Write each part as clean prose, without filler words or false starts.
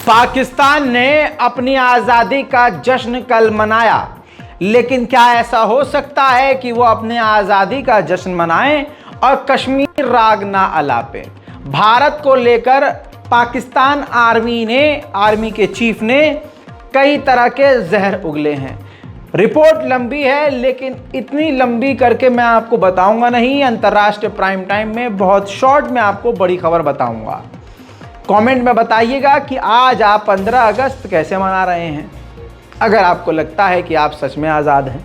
पाकिस्तान ने अपनी आज़ादी का जश्न कल मनाया, लेकिन क्या ऐसा हो सकता है कि वो अपने आज़ादी का जश्न मनाएं और कश्मीर राग ना अलापे? भारत को लेकर पाकिस्तान आर्मी के चीफ ने कई तरह के जहर उगले हैं। रिपोर्ट लंबी है, लेकिन इतनी लंबी करके मैं आपको बताऊंगा नहीं। अंतर्राष्ट्रीय प्राइम टाइम में बहुत शॉर्ट में आपको बड़ी खबर बताऊंगा। कमेंट में बताइएगा कि आज आप 15 अगस्त कैसे मना रहे हैं। अगर आपको लगता है कि आप सच में आज़ाद हैं,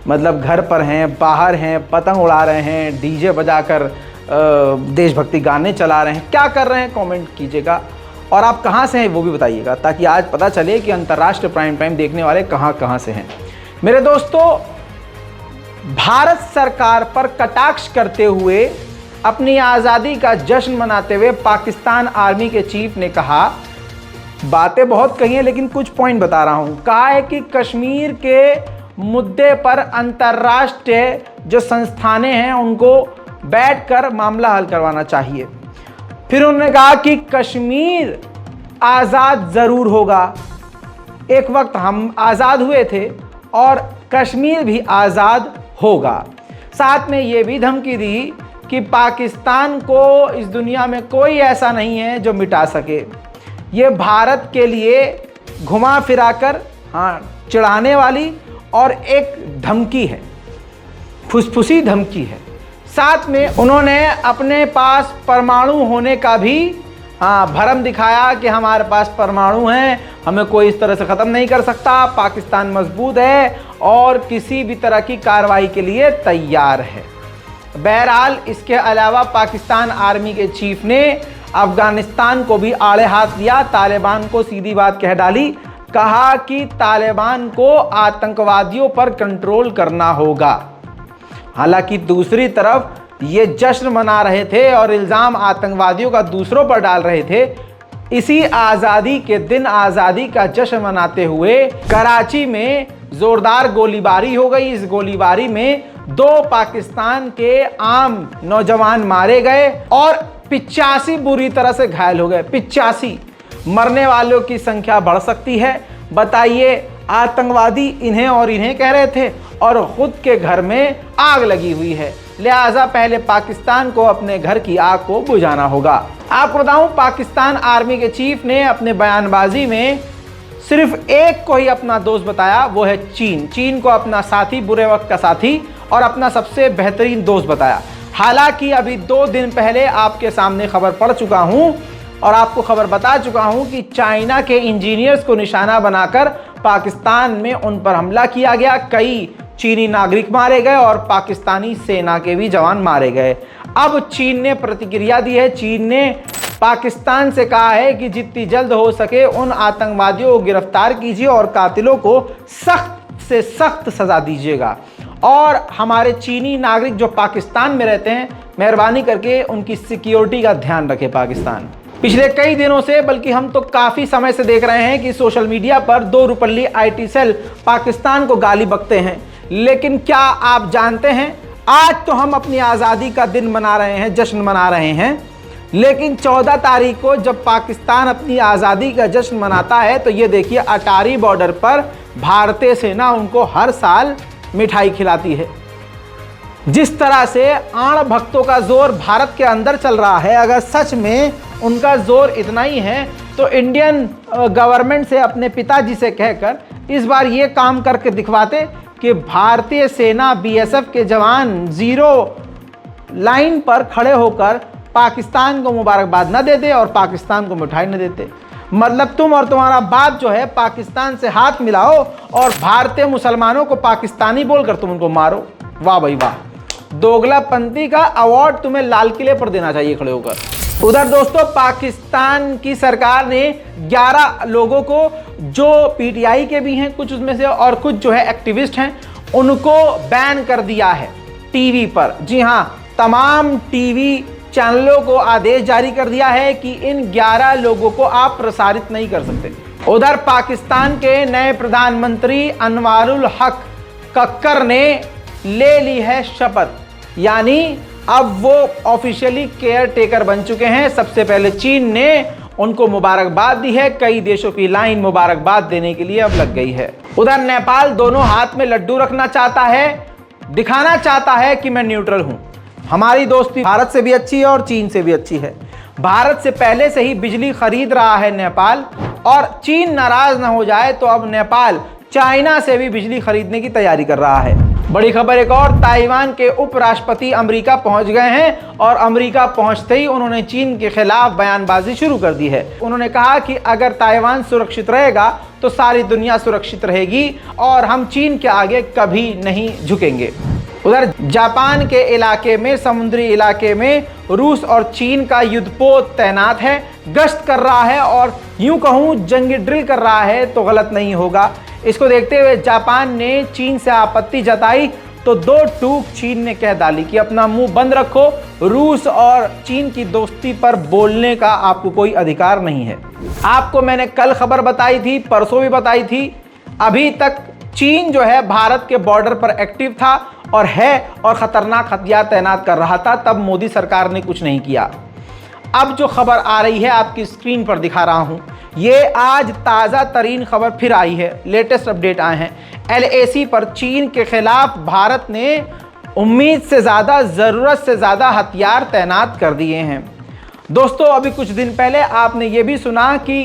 मतलब घर पर हैं, बाहर हैं, पतंग उड़ा रहे हैं, डीजे बजाकर देशभक्ति गाने चला रहे हैं, क्या कर रहे हैं, कमेंट कीजिएगा। और आप कहाँ से हैं वो भी बताइएगा, ताकि आज पता चले कि अंतर्राष्ट्रीय प्राइम टाइम देखने वाले कहाँ से हैं। मेरे दोस्तों, भारत सरकार पर कटाक्ष करते हुए अपनी आज़ादी का जश्न मनाते हुए पाकिस्तान आर्मी के चीफ ने कहा, बातें बहुत कही हैं लेकिन कुछ पॉइंट बता रहा हूं। कहा है कि कश्मीर के मुद्दे पर अंतर्राष्ट्रीय जो संस्थानें हैं उनको बैठकर मामला हल करवाना चाहिए। फिर उन्होंने कहा कि कश्मीर आज़ाद ज़रूर होगा। एक वक्त हम आज़ाद हुए थे और कश्मीर भी आज़ाद होगा। साथ में ये भी धमकी दी कि पाकिस्तान को इस दुनिया में कोई ऐसा नहीं है जो मिटा सके। ये भारत के लिए घुमा फिराकर चिढ़ाने वाली और एक धमकी है, फुसफुसी धमकी है। साथ में उन्होंने अपने पास परमाणु होने का भी भरम दिखाया कि हमारे पास परमाणु हैं, हमें कोई इस तरह से ख़त्म नहीं कर सकता, पाकिस्तान मजबूत है और किसी भी तरह की कार्रवाई के लिए तैयार है। बहरहाल, इसके अलावा पाकिस्तान आर्मी के चीफ ने अफगानिस्तान को भी आड़े हाथ लिया, तालिबान को सीधी बात कह डाली। कहा कि तालिबान को आतंकवादियों पर कंट्रोल करना होगा। हालांकि दूसरी तरफ ये जश्न मना रहे थे और इल्ज़ाम आतंकवादियों का दूसरों पर डाल रहे थे। इसी आज़ादी के दिन आज़ादी का जश्न मनाते हुए कराची में ज़ोरदार गोलीबारी हो गई। इस गोलीबारी में 2 पाकिस्तान के आम नौजवान मारे गए और 85 बुरी तरह से घायल हो गए। 85 मरने वालों की संख्या बढ़ सकती है। बताइए, आतंकवादी इन्हें और इन्हें कह रहे थे और खुद के घर में आग लगी हुई है। लिहाजा पहले पाकिस्तान को अपने घर की आग को बुझाना होगा। आपको बताऊं, पाकिस्तान आर्मी के चीफ ने अपने बयानबाजी में सिर्फ एक को ही अपना दोस्त बताया, वो है चीन। चीन को अपना साथी, बुरे वक्त का साथी और अपना सबसे बेहतरीन दोस्त बताया। हालांकि अभी 2 दिन पहले आपके सामने खबर पढ़ चुका हूं और आपको खबर बता चुका हूं कि चाइना के इंजीनियर्स को निशाना बनाकर पाकिस्तान में उन पर हमला किया गया। कई चीनी नागरिक मारे गए और पाकिस्तानी सेना के भी जवान मारे गए। अब चीन ने प्रतिक्रिया दी है। चीन ने पाकिस्तान से कहा है कि जितनी जल्द हो सके उन आतंकवादियों को गिरफ्तार कीजिए और कातिलों को सख्त से सख्त सजा दीजिएगा। और हमारे चीनी नागरिक जो पाकिस्तान में रहते हैं, मेहरबानी करके उनकी सिक्योरिटी का ध्यान रखे। पाकिस्तान पिछले कई दिनों से, बल्कि हम तो काफ़ी समय से देख रहे हैं कि सोशल मीडिया पर 2 रुपल्ली IT सेल पाकिस्तान को गाली बकते हैं। लेकिन क्या आप जानते हैं, आज तो हम अपनी आज़ादी का दिन मना रहे हैं, जश्न मना रहे हैं, लेकिन 14 तारीख को जब पाकिस्तान अपनी आज़ादी का जश्न मनाता है तो ये देखिए, अटारी बॉर्डर पर भारतीय सेना उनको हर साल मिठाई खिलाती है। जिस तरह से आण भक्तों का जोर भारत के अंदर चल रहा है, अगर सच में उनका जोर इतना ही है तो इंडियन गवर्नमेंट से अपने पिताजी से कहकर इस बार ये काम करके दिखवाते कि भारतीय सेना BSF के जवान 0 लाइन पर खड़े होकर पाकिस्तान को मुबारकबाद न देते और पाकिस्तान को मिठाई न देते। मतलब तुम और तुम्हारा बाप जो है पाकिस्तान से हाथ मिलाओ और भारतीय मुसलमानों को पाकिस्तानी बोलकर तुम उनको मारो। वाह भाई वाह, दोगलापंथी का अवार्ड तुम्हें लाल किले पर देना चाहिए खड़े होकर। उधर दोस्तों, पाकिस्तान की सरकार ने 11 लोगों को, जो PTI के भी हैं कुछ उसमें से और कुछ जो है एक्टिविस्ट हैं, उनको बैन कर दिया है टीवी पर। जी हाँ, तमाम टीवी चैनलों को आदेश जारी कर दिया है कि इन 11 लोगों को आप प्रसारित नहीं कर सकते। उधर पाकिस्तान के नए प्रधानमंत्री अनवारुल हक कक्कर ने ले ली है शपथ, यानी अब वो ऑफिशियली केयर टेकर बन चुके हैं। सबसे पहले चीन ने उनको मुबारकबाद दी है। कई देशों की लाइन मुबारकबाद देने के लिए अब लग गई है। उधर नेपाल दोनों हाथ में लड्डू रखना चाहता है, दिखाना चाहता है कि मैं न्यूट्रल हूं। हमारी दोस्ती भारत से भी अच्छी है और चीन से भी अच्छी है। भारत से पहले से ही बिजली खरीद रहा है नेपाल, और चीन नाराज ना हो जाए तो अब नेपाल चाइना से भी बिजली खरीदने की तैयारी कर रहा है। बड़ी खबर एक और, ताइवान के उपराष्ट्रपति अमेरिका पहुंच गए हैं और अमेरिका पहुंचते ही उन्होंने चीन के खिलाफ बयानबाजी शुरू कर दी है। उन्होंने कहा कि अगर ताइवान सुरक्षित रहेगा तो सारी दुनिया सुरक्षित रहेगी और हम चीन के आगे कभी नहीं झुकेंगे। उधर जापान के इलाके में, समुद्री इलाके में रूस और चीन का युद्धपोत तैनात है, गश्त कर रहा है और यूं कहूं जंगी ड्रिल कर रहा है तो गलत नहीं होगा। इसको देखते हुए जापान ने चीन से आपत्ति जताई तो दो टूक चीन ने कह डाली कि अपना मुंह बंद रखो, रूस और चीन की दोस्ती पर बोलने का आपको कोई अधिकार नहीं है। आपको मैंने कल खबर बताई थी, परसों भी बताई थी, अभी तक चीन जो है भारत के बॉर्डर पर एक्टिव था और है और खतरनाक हथियार तैनात कर रहा था, तब मोदी सरकार ने कुछ नहीं किया। अब जो खबर आ रही है आपकी स्क्रीन पर दिखा रहा हूं, ये आज ताज़ा तरीन खबर फिर आई है, लेटेस्ट अपडेट आए हैं। LAC पर चीन के खिलाफ भारत ने उम्मीद से ज़्यादा, ज़रूरत से ज़्यादा हथियार तैनात कर दिए हैं। दोस्तों, अभी कुछ दिन पहले आपने ये भी सुना कि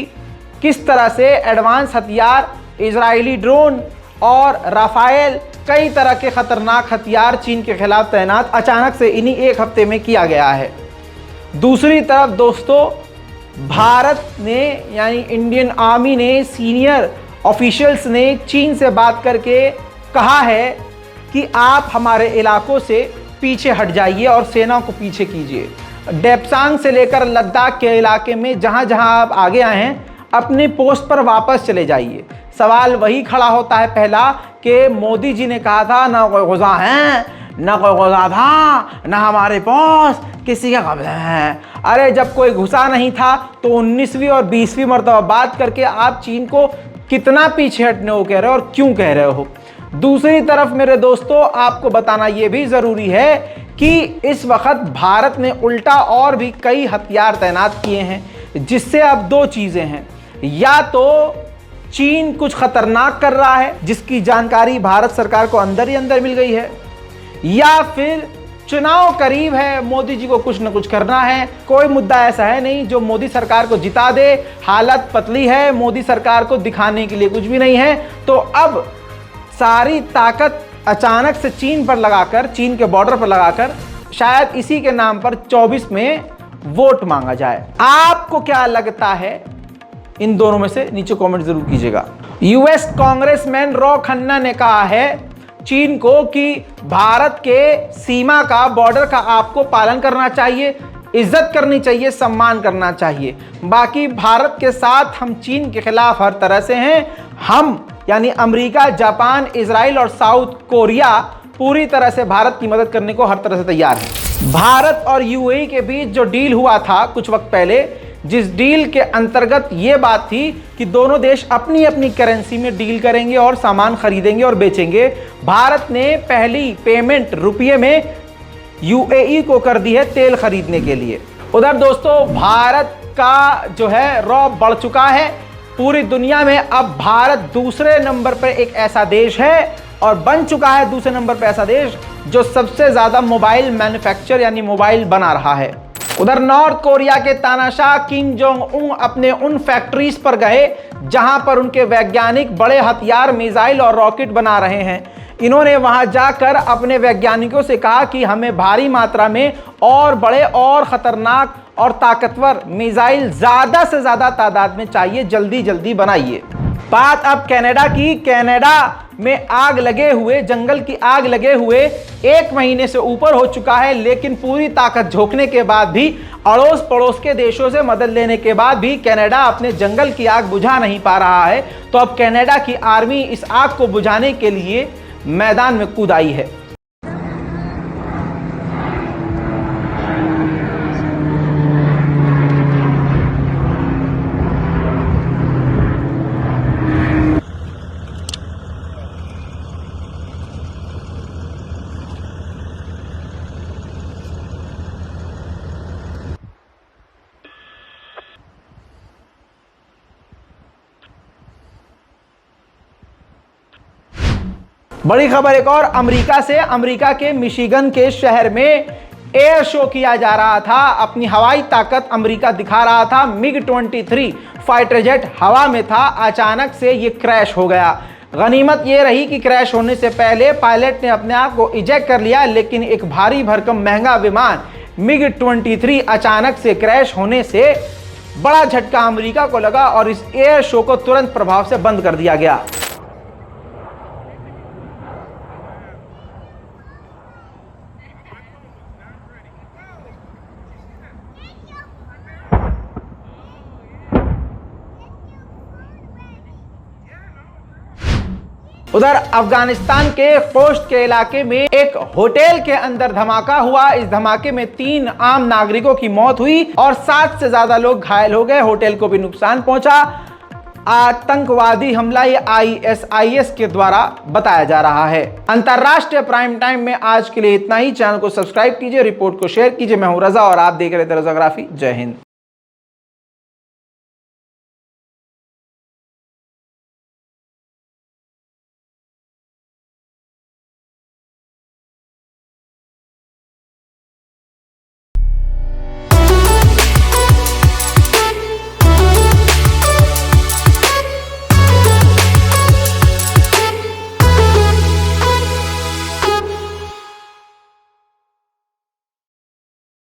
किस तरह से एडवांस हथियार, इजरायली ड्रोन और राफेल, कई तरह के खतरनाक हथियार चीन के खिलाफ तैनात अचानक से इन्हीं एक हफ्ते में किया गया है। दूसरी तरफ दोस्तों, भारत ने यानी इंडियन आर्मी ने, सीनियर ऑफिशियल्स ने चीन से बात करके कहा है कि आप हमारे इलाकों से पीछे हट जाइए और सेना को पीछे कीजिए। डेप्सांग से लेकर लद्दाख के इलाके में जहां जहां आप आगे आए हैं, अपने पोस्ट पर वापस चले जाइए। सवाल वही खड़ा होता है पहला कि मोदी जी ने कहा था ना कोई गुज़ा है, ना कोई गुज़ा था, ना हमारे पोस्ट किसी के कब्जे हैं। अरे जब कोई घुसा नहीं था तो 19वीं और 20वीं मरतबा बात करके आप चीन को कितना पीछे हटने को कह रहे हो और क्यों कह रहे हो। दूसरी तरफ मेरे दोस्तों, आपको बताना यह भी ज़रूरी है कि इस वक्त भारत ने उल्टा और भी कई हथियार तैनात किए हैं, जिससे अब दो चीज़ें हैं। या तो चीन कुछ खतरनाक कर रहा है जिसकी जानकारी भारत सरकार को अंदर ही अंदर मिल गई है, या फिर चुनाव करीब है, मोदी जी को कुछ न कुछ करना है। कोई मुद्दा ऐसा है नहीं जो मोदी सरकार को जिता दे। हालत पतली है, मोदी सरकार को दिखाने के लिए कुछ भी नहीं है। तो अब सारी ताकत अचानक से चीन पर लगाकर, चीन के बॉर्डर पर लगाकर, शायद इसी के नाम पर 24 में वोट मांगा जाए। आपको क्या लगता है इन दोनों में से? नीचे कमेंट जरूर कीजिएगा। यूएस कांग्रेसमैन रॉ खन्ना ने कहा है चीन को कि भारत के सीमा का, बॉर्डर का आपको पालन करना चाहिए, इज्जत करनी चाहिए, सम्मान करना चाहिए। बाकी भारत के साथ हम चीन के खिलाफ हर तरह से हैं। हम यानी अमेरिका, जापान, इजराइल और साउथ कोरिया पूरी तरह से भारत की मदद करने को हर तरह से तैयार है। भारत और यूएई के बीच जो डील हुआ था कुछ वक्त पहले, जिस डील के अंतर्गत ये बात थी कि दोनों देश अपनी अपनी करेंसी में डील करेंगे और सामान खरीदेंगे और बेचेंगे, भारत ने पहली पेमेंट रुपये में यूएई को कर दी है तेल खरीदने के लिए। उधर दोस्तों, भारत का जो है रौब बढ़ चुका है पूरी दुनिया में। अब भारत दूसरे नंबर पर एक ऐसा देश है और बन चुका है दूसरे नंबर पर ऐसा देश जो सबसे ज़्यादा मोबाइल मैन्युफैक्चर यानी मोबाइल बना रहा है। उधर नॉर्थ कोरिया के तानाशाह किम जोंग उन अपने उन फैक्ट्रीज पर गए जहां पर उनके वैज्ञानिक बड़े हथियार, मिसाइल और रॉकेट बना रहे हैं। इन्होंने वहां जाकर अपने वैज्ञानिकों से कहा कि हमें भारी मात्रा में और बड़े और खतरनाक और ताकतवर मिसाइल ज़्यादा से ज़्यादा तादाद में चाहिए, जल्दी जल्दी बनाइए। बात अब कनाडा की। कनाडा में आग लगे हुए, जंगल की आग लगे हुए 1 महीने से ऊपर हो चुका है, लेकिन पूरी ताकत झोंकने के बाद भी, अड़ोस पड़ोस के देशों से मदद लेने के बाद भी कनाडा अपने जंगल की आग बुझा नहीं पा रहा है। तो अब कनाडा की आर्मी इस आग को बुझाने के लिए मैदान में कूद आई है। बड़ी खबर एक और अमेरिका से। अमेरिका के मिशिगन के शहर में एयर शो किया जा रहा था। अपनी हवाई ताकत अमेरिका दिखा रहा था। MiG-23 फाइटर जेट हवा में था, अचानक से ये क्रैश हो गया। गनीमत ये रही कि क्रैश होने से पहले पायलट ने अपने आप को इजेक्ट कर लिया, लेकिन एक भारी भरकम महंगा विमान MiG-23 अचानक से क्रैश होने से बड़ा झटका अमेरिका को लगा और इस एयर शो को तुरंत प्रभाव से बंद कर दिया गया। उधर अफगानिस्तान के खोश्त के इलाके में एक होटल के अंदर धमाका हुआ। इस धमाके में 3 आम नागरिकों की मौत हुई और 7 से ज्यादा लोग घायल हो गए। होटल को भी नुकसान पहुंचा। आतंकवादी हमला ये ISIS के द्वारा बताया जा रहा है। अंतरराष्ट्रीय प्राइम टाइम में आज के लिए इतना ही। चैनल को सब्सक्राइब कीजिए, रिपोर्ट को शेयर कीजिए। मैं हूं रजा और आप देख रहे थे रजाग्राफी। जय हिंद।